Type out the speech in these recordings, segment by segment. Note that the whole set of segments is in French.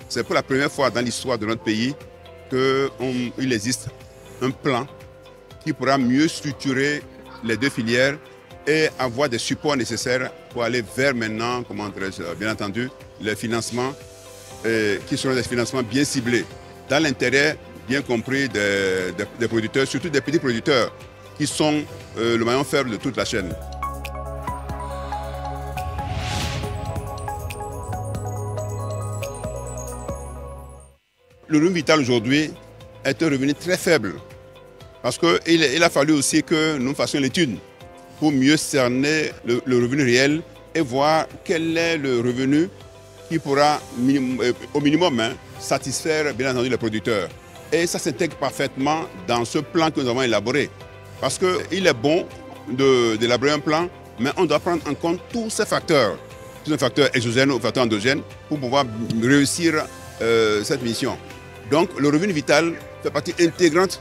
C'est pour la première fois dans l'histoire de notre pays qu'il existe un plan qui pourra mieux structurer les deux filières et avoir des supports nécessaires pour aller vers maintenant, bien entendu, les financements qui seront des financements bien ciblés, dans l'intérêt bien compris des producteurs, surtout des petits producteurs qui sont le maillon faible de toute la chaîne. Le revenu vital aujourd'hui est un revenu très faible parce qu'il a fallu aussi que nous fassions l'étude pour mieux cerner le revenu réel et voir quel est le revenu qui pourra au minimum satisfaire bien entendu les producteurs. Et ça s'intègre parfaitement dans ce plan que nous avons élaboré. Parce qu'il est bon d'élaborer un plan, mais on doit prendre en compte tous ces facteurs exogènes ou facteurs endogènes pour pouvoir réussir cette mission. Donc le revenu vital fait partie intégrante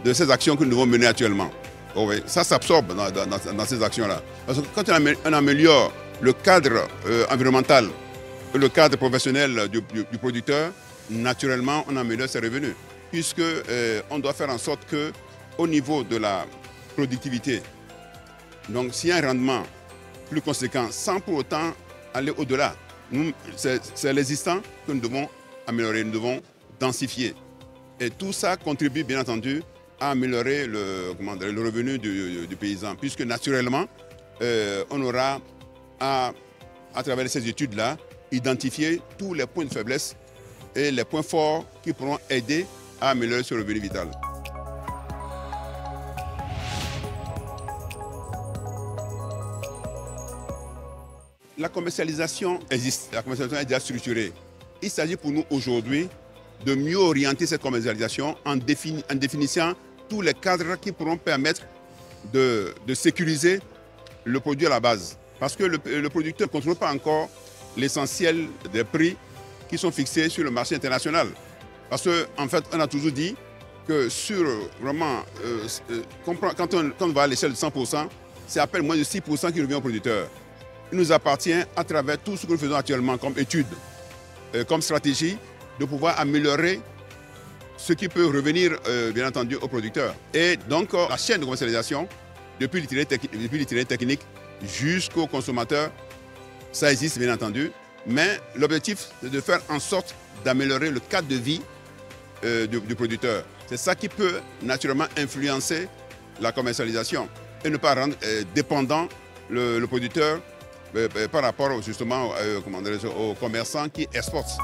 de ces actions que nous devons mener actuellement. Oh oui, ça s'absorbe dans ces actions-là. Parce que quand on améliore le cadre environnemental, le cadre professionnel du producteur, naturellement on améliore ses revenus. Puisqu'on doit faire en sorte qu'au niveau de la productivité, donc s'il y a un rendement plus conséquent, sans pour autant aller au-delà, c'est l'existant que nous devons améliorer, nous devons densifier. Et tout ça contribue bien entendu à améliorer le revenu du paysan, puisque naturellement, on aura à travers ces études-là, identifier tous les points de faiblesse et les points forts qui pourront aider à améliorer ce revenu vital. La commercialisation existe, la commercialisation est déjà structurée. Il s'agit pour nous aujourd'hui de mieux orienter cette commercialisation en définissant tous les cadres qui pourront permettre de sécuriser le produit à la base. Parce que le producteur ne contrôle pas encore l'essentiel des prix qui sont fixés sur le marché international. Parce qu'en fait, on a toujours dit que quand on va à l'échelle de 100%, c'est à peine moins de 6% qui revient au producteur. Il nous appartient, à travers tout ce que nous faisons actuellement comme étude, comme stratégie, de pouvoir améliorer ce qui peut revenir, bien entendu, au producteur. Et donc, la chaîne de commercialisation, depuis l'itinéraire technique jusqu'au consommateur, ça existe, bien entendu. Mais l'objectif, c'est de faire en sorte d'améliorer le cadre de vie du producteur. C'est ça qui peut naturellement influencer la commercialisation et ne pas rendre dépendant le producteur par rapport justement aux commerçants qui exportent.